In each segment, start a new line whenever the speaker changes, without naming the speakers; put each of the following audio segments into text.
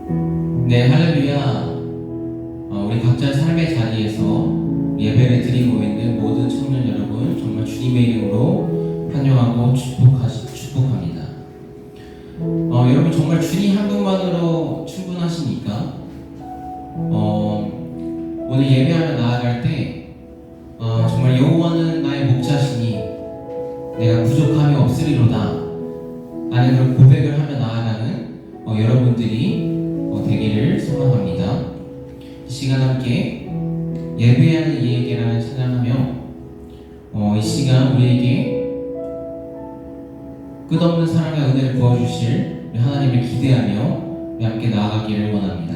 네, 할렐루야. 우리 각자 삶의 자리에서 예배를 드리고 있는 모든 청년 여러분, 정말 주님의 이름으로 환영하고 축복합니다. 여러분 정말 주님 한 분만으로 충분하시니까 오늘 예배하러 나아갈 때 정말 여호와는 나의 목자시니 내가 부족함이 없으리로다 라는 그런 고백을 하며 나아가는 여러분들이 되기를 소망합니다. 이 시간 함께 예배하는 이에게라는 찬양하며 이 시간 우리에게 끝없는 사랑과 은혜를 부어주실 우리 하나님을 기대하며 우리 함께 나아가기를 원합니다.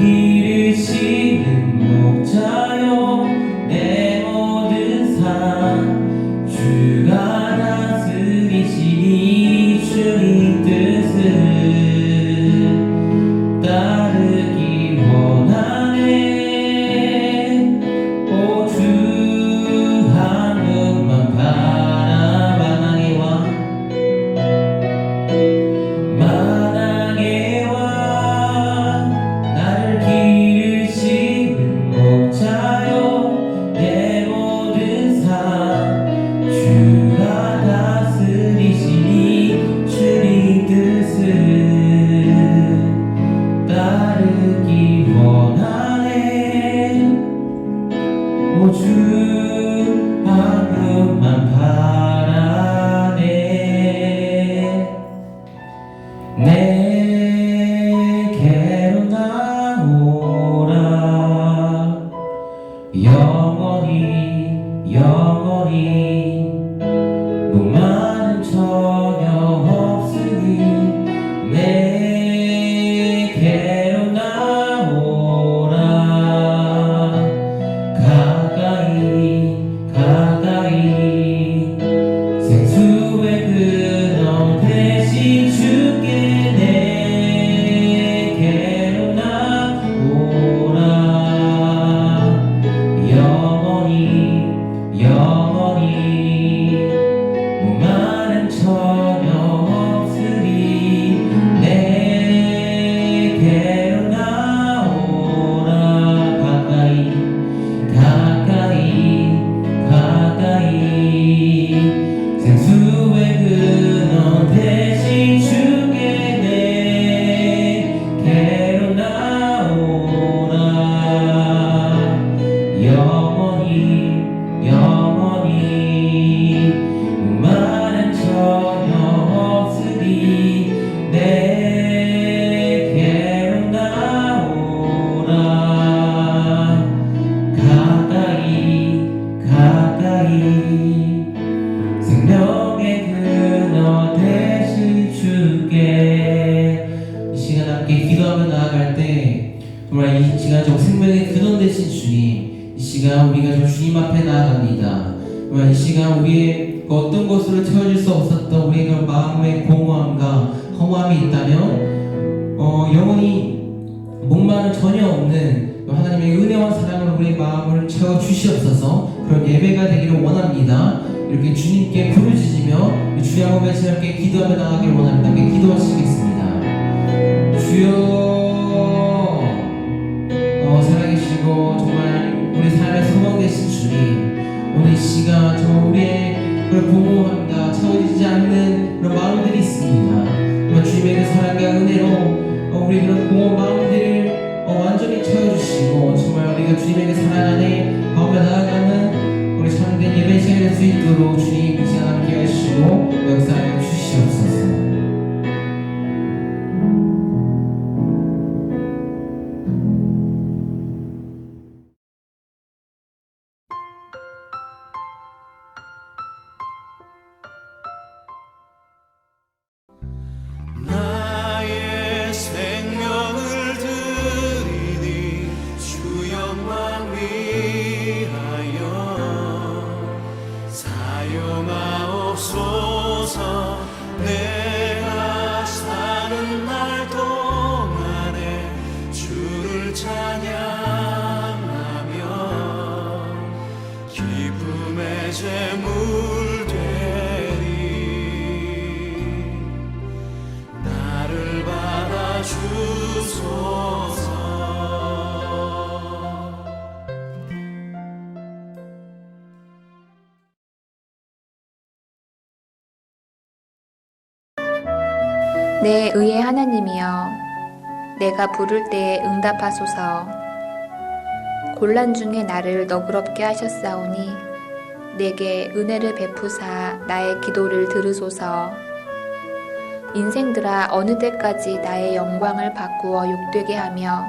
기르시는 목자요 내 모든
오주 한 분만 바라네. 내게로 나오라. 영원히 영원히 목마름 전혀 없으니 내게로 나오라. 가까이 가까이 생수의 근원 대신 주께 내게로 나오라. 영원히 영원히 목마름 전혀 없으리 내게로 나오라. 가까이 가까이 가까이 생수의 근원 대신 주께 내게로 나오라. 영원히 영원히 목마름 전혀 없으리 내게로 나오라. 가까이 가까이 생명의 근원 되신 주께. 이 시간 함께 기도하며 나아갈 때 정말 이 시간 좀 생명의 근원 되신 주님, 이 시간 우리가 좀 주님 앞에 나아갑니다. 정말 이 시간 우리의 그 어떤 것으로 채워질 수 없었던 우리의 그 마음의 공허함과 허무함이 있다면 영원히 목마름 전혀 없는 하나님의 은혜와 사랑으로 우리의 마음을 채워 주시옵소서. 그런 예배가 되기를 원합니다. 이렇게 주님께 부르짖으며 주의 한번 함께 기도하며 나가기를 원합니다. 함께 기도하시겠습니다. 주여, 살아계시고 정말 우리 삶의 소망 되신 주님, 오늘 이 시간 정말 우리의 그런 공허함과 채워지지 않는 그런 마음들이 있습니다. 정말 주님의 그 사랑과 은혜로 우리 그런 공허한 마음들을 완전히 채워주시고 정말 우리가 주님의 그 사랑 안에 가며 나아가는 우리 참된 예배 시간이 될 수 있도록 주님 이 시간 함께 하시고 역사하여 주시옵소서.
나의 생명을 드리니 주 영광 위하여 사용하옵소서. 내가 사는 날 동안에 주를 찬양하며 기쁨의 제물 되리. 나를 받아주소서.
내 의의 하나님이여, 내가 부를 때에 응답하소서. 곤란 중에 나를 너그럽게 하셨사오니 내게 은혜를 베푸사 나의 기도를 들으소서. 인생들아, 어느 때까지 나의 영광을 바꾸어 욕되게 하며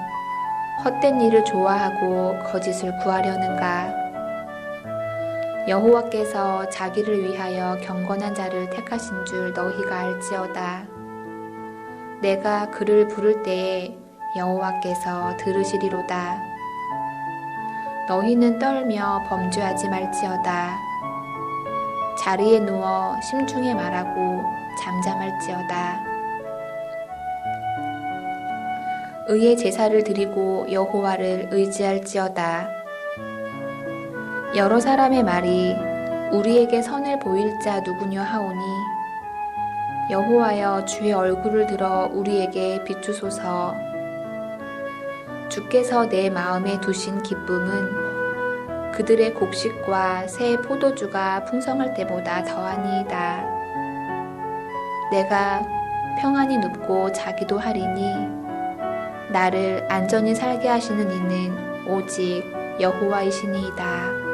헛된 일을 좋아하고 거짓을 구하려는가. 여호와께서 자기를 위하여 경건한 자를 택하신 줄 너희가 알지어다. 내가 그를 부를 때에 여호와께서 들으시리로다. 너희는 떨며 범죄하지 말지어다. 자리에 누워 심중에 말하고 잠잠할지어다. 의의 제사를 드리고 여호와를 의지할지어다. 여러 사람의 말이 우리에게 선을 보일 자 누구냐 하오니 여호와여, 주의 얼굴을 들어 우리에게 비추소서. 주께서 내 마음에 두신 기쁨은 그들의 곡식과 새 포도주가 풍성할 때보다 더하니이다. 내가 평안히 눕고 자기도 하리니 나를 안전히 살게 하시는 이는 오직 여호와이시니이다.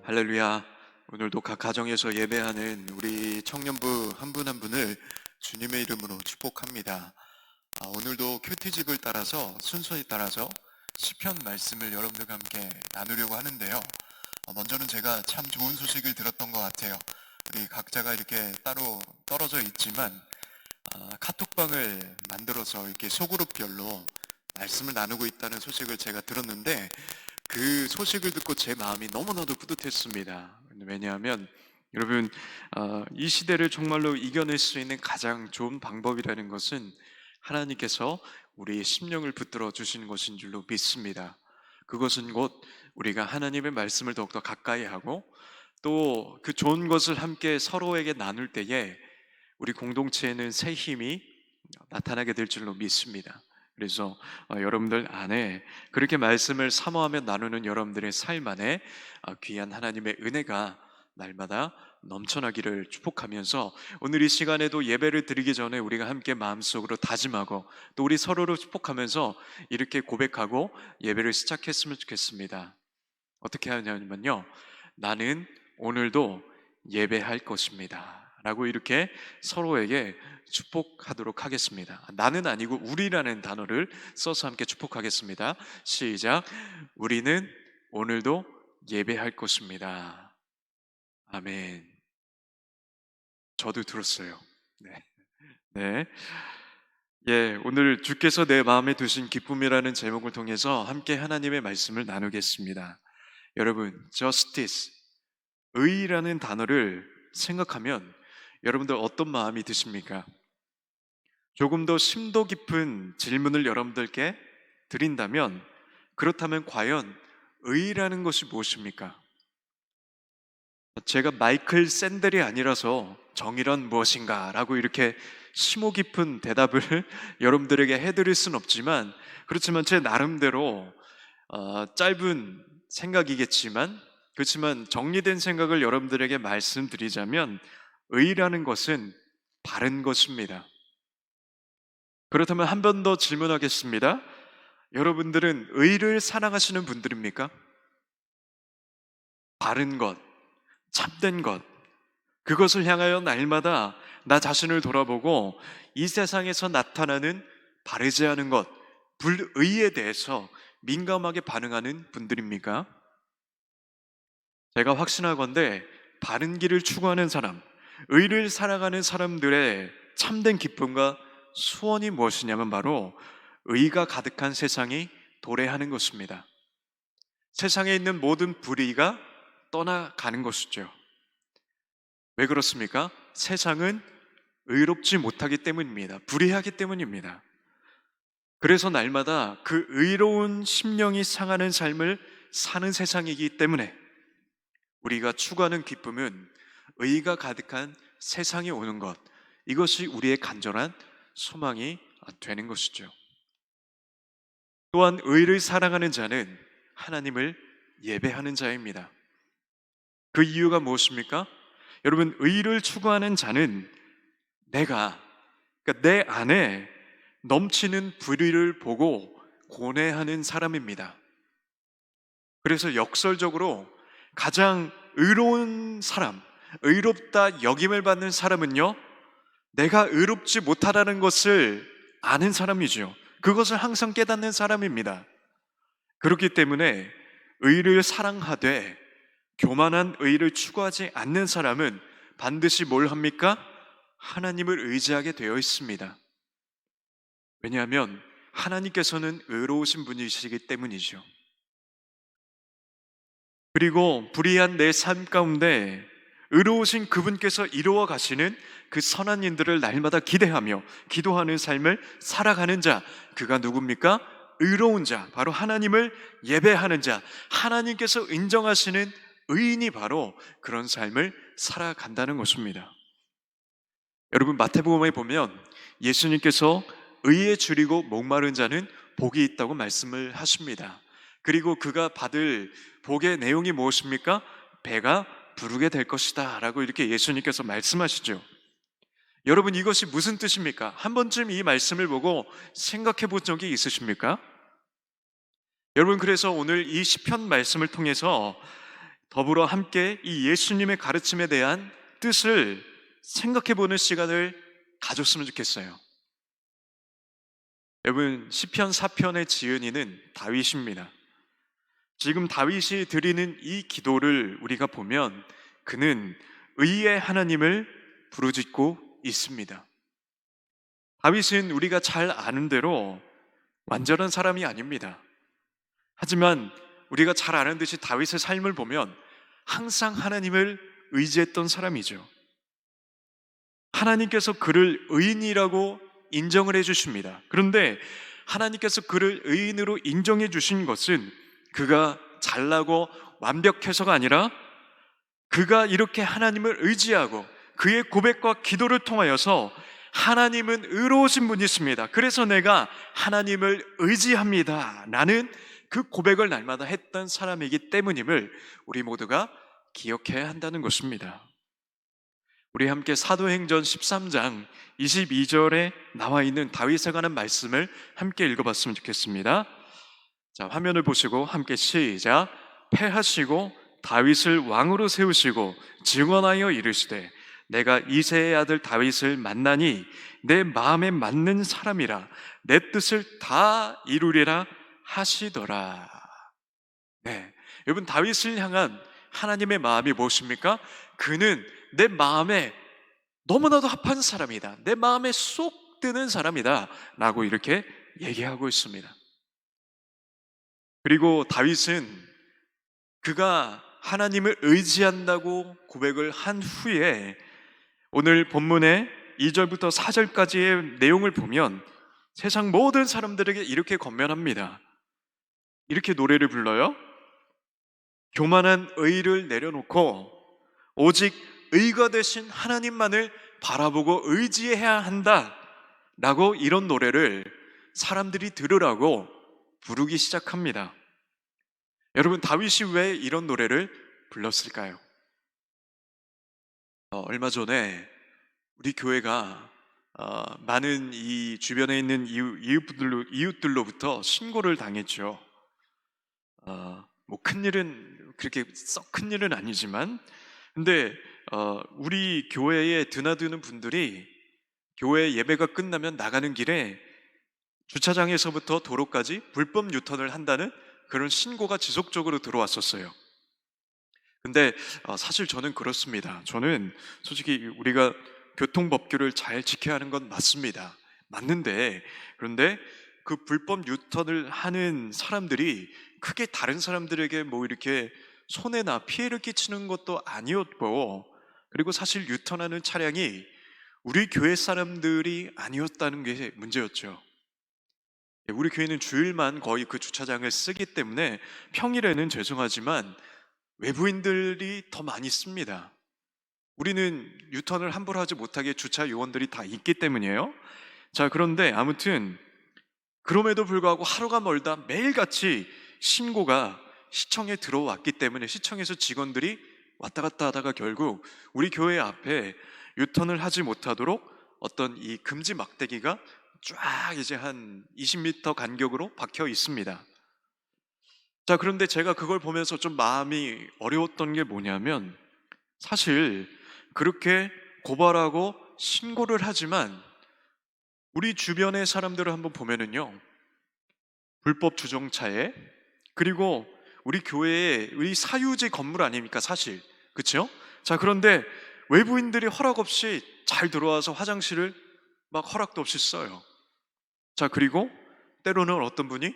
할렐루야. 오늘도 각 가정에서 예배하는 우리 청년부 한 분 한 분을 주님의 이름으로 축복합니다. 오늘도 큐티집을 따라서 순서에 따라서 시편 말씀을 여러분들과 함께 나누려고 하는데요. 먼저는 제가 참 좋은 소식을 들었던 것 같아요. 우리 각자가 이렇게 따로 떨어져 있지만 카톡방을 만들어서 이렇게 소그룹별로 말씀을 나누고 있다는 소식을 제가 들었는데, 그 소식을 듣고 제 마음이 너무나도 뿌듯했습니다. 왜냐하면 여러분, 이 시대를 정말로 이겨낼 수 있는 가장 좋은 방법이라는 것은 하나님께서 우리의 심령을 붙들어 주시는 것인 줄로 믿습니다. 그것은 곧 우리가 하나님의 말씀을 더욱더 가까이 하고, 또 그 좋은 것을 함께 서로에게 나눌 때에 우리 공동체에는 새 힘이 나타나게 될 줄로 믿습니다. 그래서 여러분들 안에 그렇게 말씀을 사모하며 나누는 여러분들의 삶 안에 귀한 하나님의 은혜가 날마다 넘쳐나기를 축복하면서, 오늘 이 시간에도 예배를 드리기 전에 우리가 함께 마음속으로 다짐하고 또 우리 서로를 축복하면서 이렇게 고백하고 예배를 시작했으면 좋겠습니다. 어떻게 하냐면요, 나는 오늘도 예배할 것입니다 라고 이렇게 서로에게 축복하도록 하겠습니다. 나는 아니고 우리라는 단어를 써서 함께 축복하겠습니다. 시작. 우리는 오늘도 예배할 것입니다. 아멘. 저도 들었어요. 네. 예, 오늘 주께서 내 마음에 두신 기쁨이라는 제목을 통해서 함께 하나님의 말씀을 나누겠습니다. 여러분, justice, 의라는 단어를 생각하면 여러분들 어떤 마음이 드십니까? 조금 더 심도 깊은 질문을 여러분들께 드린다면, 그렇다면 과연 의라는 것이 무엇입니까? 제가 마이클 샌델이 아니라서 정의란 무엇인가 라고 이렇게 심오 깊은 대답을 여러분들에게 해드릴 순 없지만, 그렇지만 제 나름대로 짧은 생각이겠지만, 그렇지만 정리된 생각을 여러분들에게 말씀드리자면, 의라는 것은 바른 것입니다. 그렇다면 한 번 더 질문하겠습니다. 여러분들은 의를 사랑하시는 분들입니까? 바른 것, 참된 것, 그것을 향하여 날마다 나 자신을 돌아보고 이 세상에서 나타나는 바르지 않은 것, 불의에 대해서 민감하게 반응하는 분들입니까? 제가 확신하건대 바른 길을 추구하는 사람, 의를 살아가는 사람들의 참된 기쁨과 소원이 무엇이냐면 바로 의가 가득한 세상이 도래하는 것입니다. 세상에 있는 모든 불의가 떠나가는 것이죠. 왜 그렇습니까? 세상은 의롭지 못하기 때문입니다. 불의하기 때문입니다. 그래서 날마다 그 의로운 심령이 상하는 삶을 사는 세상이기 때문에 우리가 추구하는 기쁨은 의가 가득한 세상에 오는 것, 이것이 우리의 간절한 소망이 되는 것이죠. 또한 의를 사랑하는 자는 하나님을 예배하는 자입니다. 그 이유가 무엇입니까? 여러분, 의를 추구하는 자는 그러니까 내 안에 넘치는 불의를 보고 고뇌하는 사람입니다. 그래서 역설적으로 가장 의로운 사람, 의롭다 여김을 받는 사람은요, 내가 의롭지 못하다는 것을 아는 사람이죠. 그것을 항상 깨닫는 사람입니다. 그렇기 때문에 의를 사랑하되 교만한 의를 추구하지 않는 사람은 반드시 뭘 합니까? 하나님을 의지하게 되어 있습니다. 왜냐하면 하나님께서는 의로우신 분이시기 때문이죠. 그리고 불의한 내 삶 가운데 의로우신 그분께서 이루어 가시는 그 선한 일들을 날마다 기대하며 기도하는 삶을 살아가는 자, 그가 누굽니까? 의로운 자, 바로 하나님을 예배하는 자, 하나님께서 인정하시는 의인이 바로 그런 삶을 살아간다는 것입니다. 여러분, 마태복음에 보면 예수님께서 의에 줄이고 목마른 자는 복이 있다고 말씀을 하십니다. 그리고 그가 받을 복의 내용이 무엇입니까? 배가 부르게 될 것이다 라고 이렇게 예수님께서 말씀하시죠. 여러분, 이것이 무슨 뜻입니까? 한 번쯤 이 말씀을 보고 생각해 본 적이 있으십니까? 여러분, 그래서 오늘 이 시편 말씀을 통해서 더불어 함께 이 예수님의 가르침에 대한 뜻을 생각해 보는 시간을 가졌으면 좋겠어요. 여러분, 시편 4편의 지은이는 다윗입니다. 지금 다윗이 드리는 이 기도를 우리가 보면 그는 의의 하나님을 부르짖고 있습니다. 다윗은 우리가 잘 아는 대로 완전한 사람이 아닙니다. 하지만 우리가 잘 아는 듯이 다윗의 삶을 보면 항상 하나님을 의지했던 사람이죠. 하나님께서 그를 의인이라고 인정을 해주십니다. 그런데 하나님께서 그를 의인으로 인정해 주신 것은 그가 잘나고 완벽해서가 아니라 그가 이렇게 하나님을 의지하고 그의 고백과 기도를 통하여서 하나님은 의로우신 분이십니다. 그래서 내가 하나님을 의지합니다. 나는 그 고백을 날마다 했던 사람이기 때문임을 우리 모두가 기억해야 한다는 것입니다. 우리 함께 사도행전 13장 22절에 나와 있는 다윗에 관한 말씀을 함께 읽어봤으면 좋겠습니다. 자, 화면을 보시고 함께 시작. 패하시고 다윗을 왕으로 세우시고 증언하여 이르시되 내가 이새의 아들 다윗을 만나니 내 마음에 맞는 사람이라 내 뜻을 다 이루리라 하시더라. 네, 여러분, 다윗을 향한 하나님의 마음이 무엇입니까? 그는 내 마음에 너무나도 합한 사람이다, 내 마음에 쏙 드는 사람이다 라고 이렇게 얘기하고 있습니다. 그리고 다윗은 그가 하나님을 의지한다고 고백을 한 후에 오늘 본문의 2절부터 4절까지의 내용을 보면 세상 모든 사람들에게 이렇게 권면합니다. 이렇게 노래를 불러요. 교만한 의를 내려놓고 오직 의가 되신 하나님만을 바라보고 의지해야 한다 라고 이런 노래를 사람들이 들으라고 부르기 시작합니다. 여러분, 다윗이 왜 이런 노래를 불렀을까요? 얼마 전에 우리 교회가 많은 이 주변에 있는 이웃들로부터 신고를 당했죠. 뭐 큰일은 그렇게 썩 큰일은 아니지만, 근데 우리 교회에 드나드는 분들이 교회 예배가 끝나면 나가는 길에 주차장에서부터 도로까지 불법 유턴을 한다는 그런 신고가 지속적으로 들어왔었어요. 근데 사실 저는 그렇습니다. 저는 솔직히 우리가 교통법규를 잘 지켜야 하는 건 맞습니다. 맞는데, 그런데 그 불법 유턴을 하는 사람들이 크게 다른 사람들에게 뭐 이렇게 손해나 피해를 끼치는 것도 아니었고, 그리고 사실 유턴하는 차량이 우리 교회 사람들이 아니었다는 게 문제였죠. 우리 교회는 주일만 거의 그 주차장을 쓰기 때문에 평일에는 죄송하지만 외부인들이 더 많이 씁니다. 우리는 유턴을 함부로 하지 못하게 주차 요원들이 다 있기 때문이에요. 자, 그런데 아무튼 그럼에도 불구하고 하루가 멀다 매일같이 신고가 시청에 들어왔기 때문에 시청에서 직원들이 왔다 갔다 하다가 결국 우리 교회 앞에 유턴을 하지 못하도록 어떤 이 금지 막대기가 쫙 이제 한 20m 간격으로 박혀 있습니다. 자, 그런데 제가 그걸 보면서 좀 마음이 어려웠던 게 뭐냐면, 사실 그렇게 고발하고 신고를 하지만 우리 주변의 사람들을 한번 보면은요, 불법 주정차에, 그리고 우리 교회의 우리 사유지 건물 아닙니까 사실, 그렇죠? 자, 그런데 외부인들이 허락 없이 잘 들어와서 화장실을 막 허락도 없이 써요. 자, 그리고 때로는 어떤 분이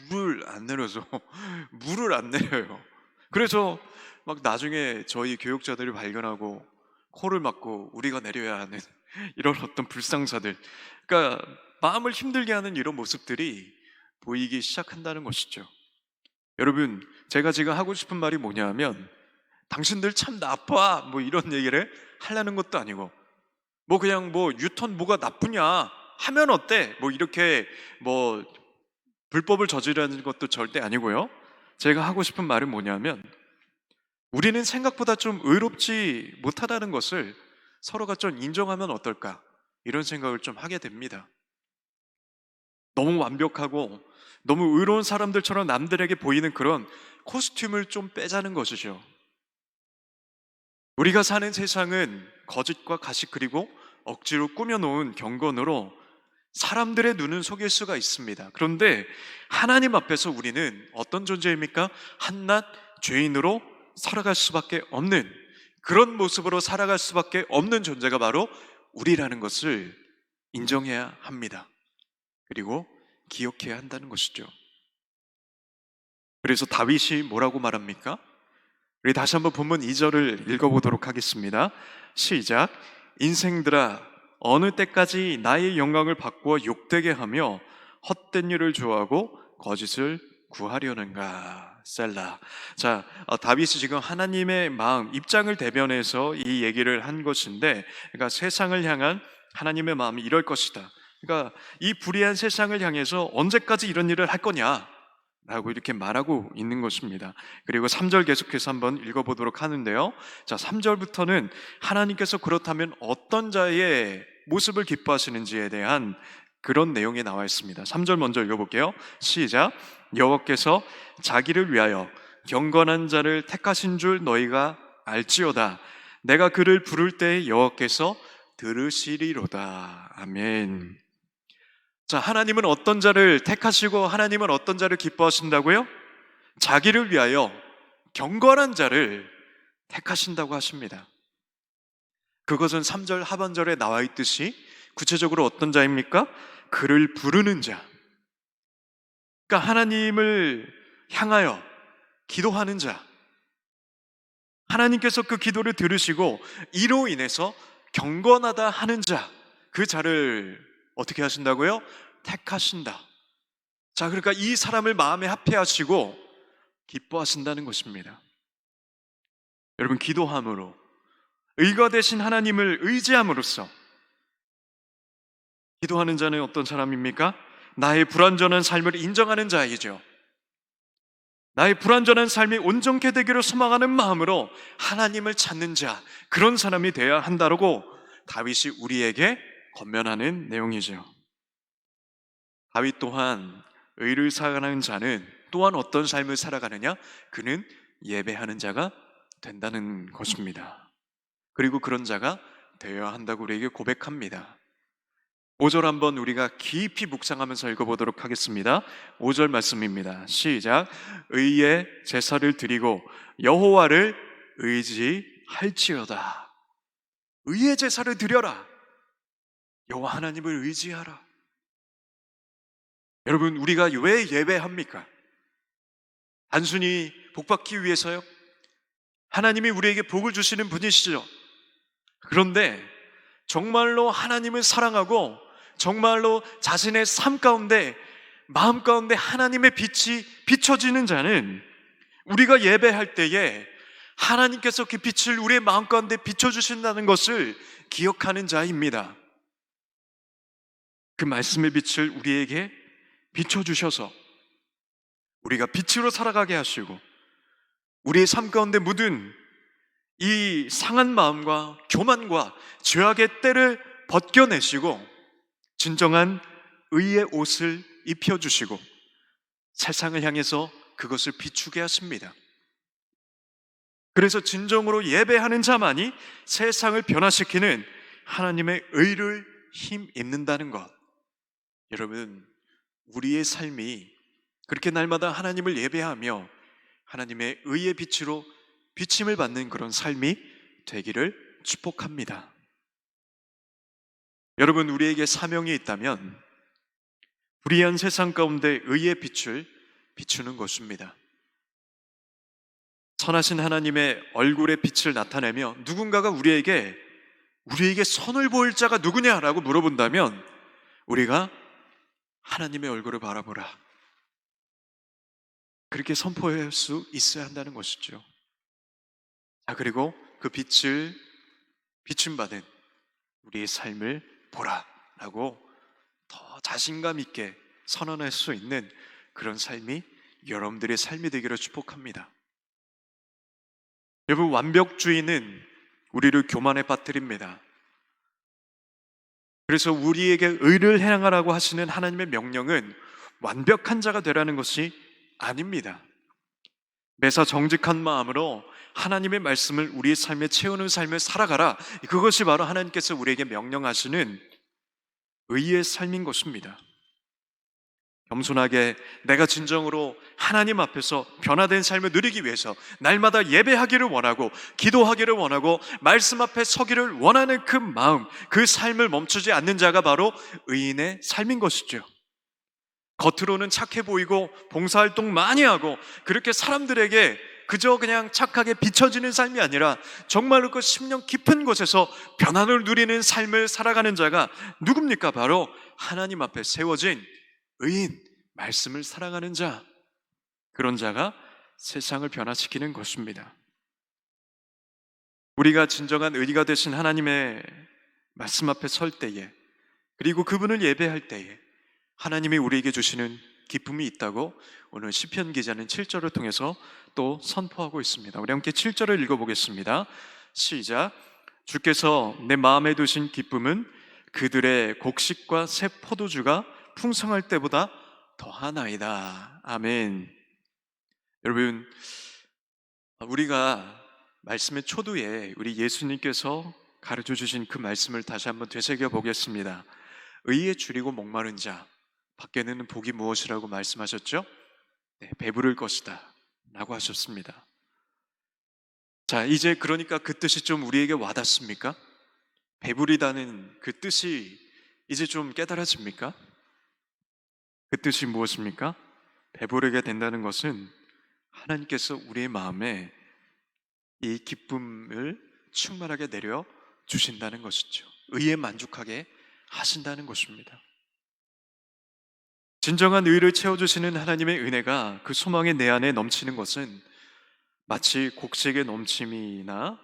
물을 안 내려서 물을 안 내려요. 그래서 막 나중에 저희 교육자들을 발견하고 코를 막고 우리가 내려야 하는 이런 어떤 불상사들, 그러니까 마음을 힘들게 하는 이런 모습들이 보이기 시작한다는 것이죠. 여러분, 제가 지금 하고 싶은 말이 뭐냐면 당신들 참 나빠 뭐 이런 얘기를 하려는 것도 아니고, 뭐 그냥 뭐 유턴 뭐가 나쁘냐 하면 어때 뭐 이렇게 뭐 불법을 저지르는 것도 절대 아니고요. 제가 하고 싶은 말은 뭐냐면 우리는 생각보다 좀 의롭지 못하다는 것을 서로가 좀 인정하면 어떨까, 이런 생각을 좀 하게 됩니다. 너무 완벽하고 너무 의로운 사람들처럼 남들에게 보이는 그런 코스튬을 좀 빼자는 것이죠. 우리가 사는 세상은 거짓과 가식 그리고 억지로 꾸며놓은 경건으로 사람들의 눈은 속일 수가 있습니다. 그런데 하나님 앞에서 우리는 어떤 존재입니까? 한낱 죄인으로 살아갈 수밖에 없는, 그런 모습으로 살아갈 수밖에 없는 존재가 바로 우리라는 것을 인정해야 합니다. 그리고 기억해야 한다는 것이죠. 그래서 다윗이 뭐라고 말합니까? 우리 다시 한번 본문 2절을 읽어보도록 하겠습니다. 시작. 인생들아, 어느 때까지 나의 영광을 바꾸어 욕되게 하며 헛된 일을 좋아하고 거짓을 구하려는가. 셀라. 자, 다윗이 지금 하나님의 마음, 입장을 대변해서 이 얘기를 한 것인데, 그러니까 세상을 향한 하나님의 마음이 이럴 것이다. 그러니까 이 불의한 세상을 향해서 언제까지 이런 일을 할 거냐 라고 이렇게 말하고 있는 것입니다. 그리고 3절 계속해서 한번 읽어보도록 하는데요. 자, 3절부터는 하나님께서 그렇다면 어떤 자의 모습을 기뻐하시는지에 대한 그런 내용이 나와 있습니다. 3절 먼저 읽어볼게요. 시작. 여호와께서 자기를 위하여 경건한 자를 택하신 줄 너희가 알지어다. 내가 그를 부를 때 여호와께서 들으시리로다. 아멘. 자, 하나님은 어떤 자를 택하시고 하나님은 어떤 자를 기뻐하신다고요? 자기를 위하여 경건한 자를 택하신다고 하십니다. 그것은 3절 하반절에 나와 있듯이 구체적으로 어떤 자입니까? 그를 부르는 자. 그러니까 하나님을 향하여 기도하는 자. 하나님께서 그 기도를 들으시고 이로 인해서 경건하다 하는 자, 그 자를 어떻게 하신다고요? 택하신다. 자, 그러니까 이 사람을 마음에 합해하시고 기뻐하신다는 것입니다. 여러분, 기도함으로 의가 되신 하나님을 의지함으로써 기도하는 자는 어떤 사람입니까? 나의 불완전한 삶을 인정하는 자이죠. 나의 불완전한 삶이 온전케 되기를 소망하는 마음으로 하나님을 찾는 자, 그런 사람이 되어야 한다고 다윗이 우리에게 권면하는 내용이죠. 다윗 또한 의를 살아가는 자는 또한 어떤 삶을 살아가느냐? 그는 예배하는 자가 된다는 것입니다. 그리고 그런 자가 되어야 한다고 우리에게 고백합니다. 5절 한번 우리가 깊이 묵상하면서 읽어보도록 하겠습니다. 5절 말씀입니다. 시작. 의의 제사를 드리고 여호와를 의지할지어다. 의의 제사를 드려라. 여호와 하나님을 의지하라. 여러분, 우리가 왜 예배합니까? 단순히 복받기 위해서요? 하나님이 우리에게 복을 주시는 분이시죠. 그런데 정말로 하나님을 사랑하고 정말로 자신의 삶 가운데, 마음 가운데 하나님의 빛이 비춰지는 자는 우리가 예배할 때에 하나님께서 그 빛을 우리의 마음 가운데 비춰주신다는 것을 기억하는 자입니다. 그 말씀의 빛을 우리에게 비춰주셔서 우리가 빛으로 살아가게 하시고 우리의 삶 가운데 묻은 이 상한 마음과 교만과 죄악의 때를 벗겨내시고 진정한 의의 옷을 입혀주시고 세상을 향해서 그것을 비추게 하십니다. 그래서 진정으로 예배하는 자만이 세상을 변화시키는 하나님의 의를 힘입는다는 것. 여러분, 우리의 삶이 그렇게 날마다 하나님을 예배하며 하나님의 의의 빛으로 비침을 받는 그런 삶이 되기를 축복합니다. 여러분, 우리에게 사명이 있다면 불의한 세상 가운데 의의 빛을 비추는 것입니다. 선하신 하나님의 얼굴의 빛을 나타내며 누군가가 우리에게 선을 보일 자가 누구냐라고 물어본다면 우리가 하나님의 얼굴을 바라보라, 그렇게 선포할 수 있어야 한다는 것이죠. 그리고 그 빛을 비춤받은 우리의 삶을 보라라고 더 자신감 있게 선언할 수 있는 그런 삶이 여러분들의 삶이 되기를 축복합니다. 여러분, 완벽주의는 우리를 교만에 빠뜨립니다. 그래서 우리에게 의를 행하라고 하시는 하나님의 명령은 완벽한 자가 되라는 것이 아닙니다. 매사 정직한 마음으로 하나님의 말씀을 우리의 삶에 채우는 삶을 살아가라, 그것이 바로 하나님께서 우리에게 명령하시는 의의 삶인 것입니다. 겸손하게 내가 진정으로 하나님 앞에서 변화된 삶을 누리기 위해서 날마다 예배하기를 원하고 기도하기를 원하고 말씀 앞에 서기를 원하는 그 마음, 그 삶을 멈추지 않는 자가 바로 의인의 삶인 것이죠. 겉으로는 착해 보이고 봉사활동 많이 하고 그렇게 사람들에게 그저 그냥 착하게 비춰지는 삶이 아니라 정말로 그 심령 깊은 곳에서 변화를 누리는 삶을 살아가는 자가 누굽니까? 바로 하나님 앞에 세워진 의인, 말씀을 살아가는 자, 그런 자가 세상을 변화시키는 것입니다. 우리가 진정한 의가 되신 하나님의 말씀 앞에 설 때에, 그리고 그분을 예배할 때에 하나님이 우리에게 주시는 기쁨이 있다고 오늘 시편 기자는 7절을 통해서 또 선포하고 있습니다. 우리 함께 7절을 읽어보겠습니다. 시작. 주께서 내 마음에 두신 기쁨은 그들의 곡식과 새 포도주가 풍성할 때보다 더하나이다. 아멘. 여러분, 우리가 말씀의 초두에 우리 예수님께서 가르쳐 주신 그 말씀을 다시 한번 되새겨 보겠습니다. 의에 줄이고 목마른 자 밖에는 복이 무엇이라고 말씀하셨죠? 네, 배부를 것이다 라고 하셨습니다. 자, 이제 그러니까 그 뜻이 좀 우리에게 와닿습니까? 배부리다는 그 뜻이 이제 좀 깨달아집니까? 그 뜻이 무엇입니까? 배부르게 된다는 것은 하나님께서 우리의 마음에 이 기쁨을 충만하게 내려 주신다는 것이죠. 의에 만족하게 하신다는 것입니다. 진정한 의를 채워주시는 하나님의 은혜가 그 소망의 내 안에 넘치는 것은 마치 곡식의 넘침이나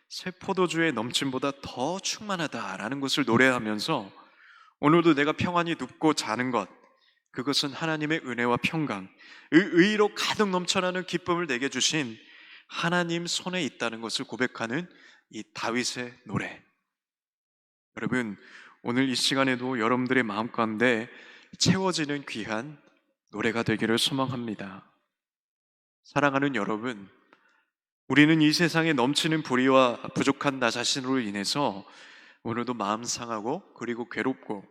새 포도주의 넘침보다 더 충만하다라는 것을 노래하면서 오늘도 내가 평안히 눕고 자는 것, 그것은 하나님의 은혜와 평강, 의로 가득 넘쳐나는 기쁨을 내게 주신 하나님 손에 있다는 것을 고백하는 이 다윗의 노래. 여러분, 오늘 이 시간에도 여러분들의 마음 가운데 채워지는 귀한 노래가 되기를 소망합니다. 사랑하는 여러분, 우리는 이 세상에 넘치는 불의와 부족한 나 자신으로 인해서 오늘도 마음 상하고 그리고 괴롭고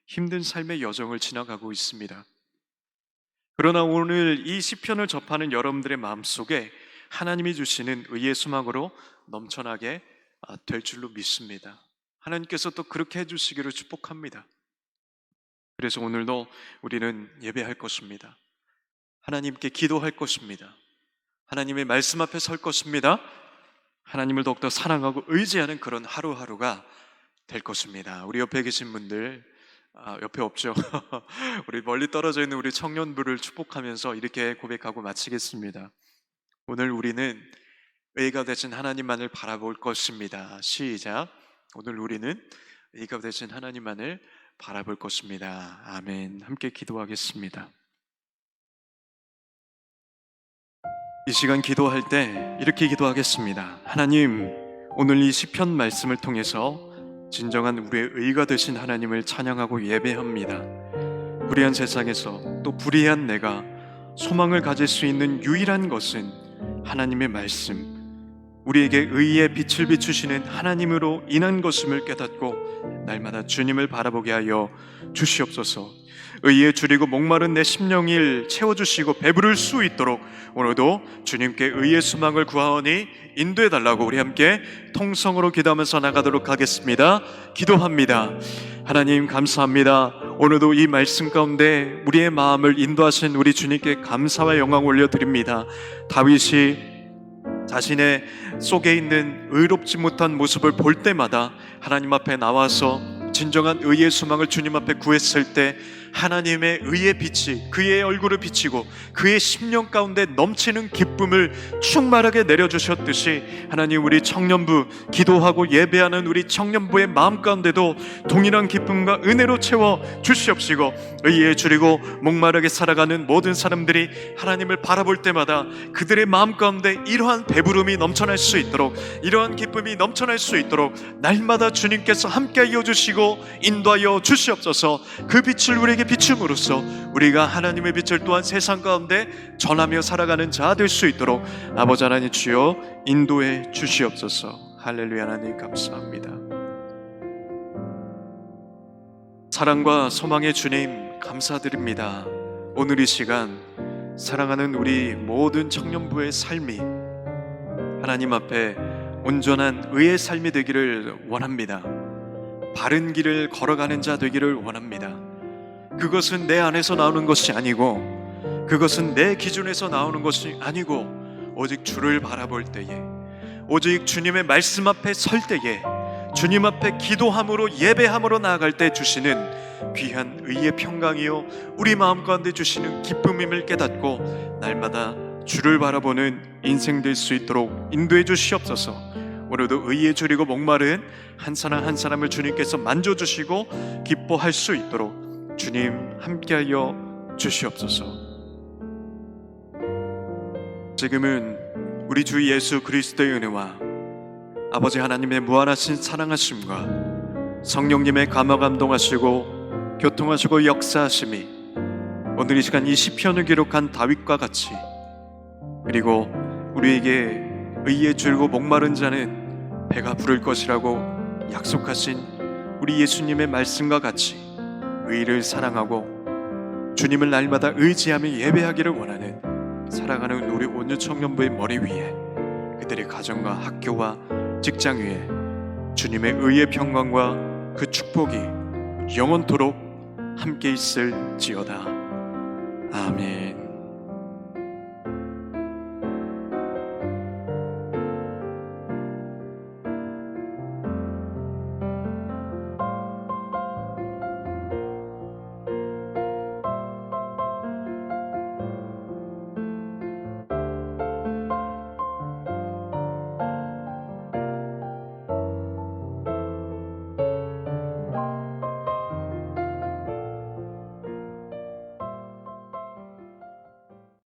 힘든 삶의 여정을 지나가고 있습니다. 그러나 오늘 이 시편을 접하는 여러분들의 마음속에 하나님이 주시는 의의 소망으로 넘쳐나게 될 줄로 믿습니다. 하나님께서 또 그렇게 해주시기를 축복합니다. 그래서 오늘도 우리는 예배할 것입니다. 하나님께 기도할 것입니다. 하나님의 말씀 앞에 설 것입니다. 하나님을 더욱더 사랑하고 의지하는 그런 하루하루가 될 것입니다. 우리 옆에 계신 분들, 옆에 없죠? 우리 멀리 떨어져 있는 우리 청년부를 축복하면서 이렇게 고백하고 마치겠습니다. 오늘 우리는 의가 되신 하나님만을 바라볼 것입니다. 시작. 오늘 우리는 의가 되신 하나님만을 바라볼 것입니다. 아멘. 함께 기도하겠습니다. 이 시간 기도할 때 이렇게 기도하겠습니다. 하나님, 오늘 이 시편 말씀을 통해서 진정한 우리의 의가 되신 하나님을 찬양하고 예배합니다. 불의한 세상에서 또 불의한 내가 소망을 가질 수 있는 유일한 것은 하나님의 말씀, 우리에게 의의 빛을 비추시는 하나님으로 인한 것임을 깨닫고 날마다 주님을 바라보게 하여 주시옵소서. 의에 줄이고 목마른 내 심령을 채워주시고 배부를 수 있도록 오늘도 주님께 의의 소망을 구하오니 인도해달라고 우리 함께 통성으로 기도하면서 나가도록 하겠습니다. 기도합니다. 하나님 감사합니다. 오늘도 이 말씀 가운데 우리의 마음을 인도하신 우리 주님께 감사와 영광 올려드립니다. 다윗이 자신의 속에 있는 의롭지 못한 모습을 볼 때마다 하나님 앞에 나와서 진정한 의의 소망을 주님 앞에 구했을 때 하나님의 의의 빛이 그의 얼굴을 비치고 그의 심령 가운데 넘치는 기쁨을 충만하게 내려주셨듯이 하나님 우리 청년부 기도하고 예배하는 우리 청년부의 마음 가운데도 동일한 기쁨과 은혜로 채워 주시옵시고 의에 줄이고 목마르게 살아가는 모든 사람들이 하나님을 바라볼 때마다 그들의 마음 가운데 이러한 배부름이 넘쳐날 수 있도록 이러한 기쁨이 넘쳐날 수 있도록 날마다 주님께서 함께 이어주시고 인도하여 주시옵소서. 그 빛을 우리에게 비춤으로써 우리가 하나님의 빛을 또한 세상 가운데 전하며 살아가는 자 될 수 있도록 아버지 하나님 주여 인도해 주시옵소서. 할렐루야. 하나님 감사합니다. 사랑과 소망의 주님 감사드립니다. 오늘 이 시간 사랑하는 우리 모든 청년부의 삶이 하나님 앞에 온전한 의의 삶이 되기를 원합니다. 바른 길을 걸어가는 자 되기를 원합니다. 그것은 내 안에서 나오는 것이 아니고 그것은 내 기준에서 나오는 것이 아니고 오직 주를 바라볼 때에 오직 주님의 말씀 앞에 설 때에 주님 앞에 기도함으로 예배함으로 나아갈 때 주시는 귀한 의의 평강이요 우리 마음 가운데 주시는 기쁨임을 깨닫고 날마다 주를 바라보는 인생 될 수 있도록 인도해 주시옵소서. 오늘도 의에 줄이고 목마른 한 사람 한 사람을 주님께서 만져주시고 기뻐할 수 있도록 주님 함께하여 주시옵소서. 지금은 우리 주 예수 그리스도의 은혜와 아버지 하나님의 무한하신 사랑하심과 성령님의 감화 감동하시고 교통하시고 역사하심이 오늘 이 시간 이 시편을 기록한 다윗과 같이 그리고 우리에게 의에 줄고 목마른 자는 배가 부를 것이라고 약속하신 우리 예수님의 말씀과 같이 의를 사랑하고 주님을 날마다 의지하며 예배하기를 원하는 사랑하는 우리 온유 청년부의 머리 위에 그들의 가정과 학교와 직장 위에 주님의 의의 평강과 그 축복이 영원토록 함께 있을지어다. 아멘.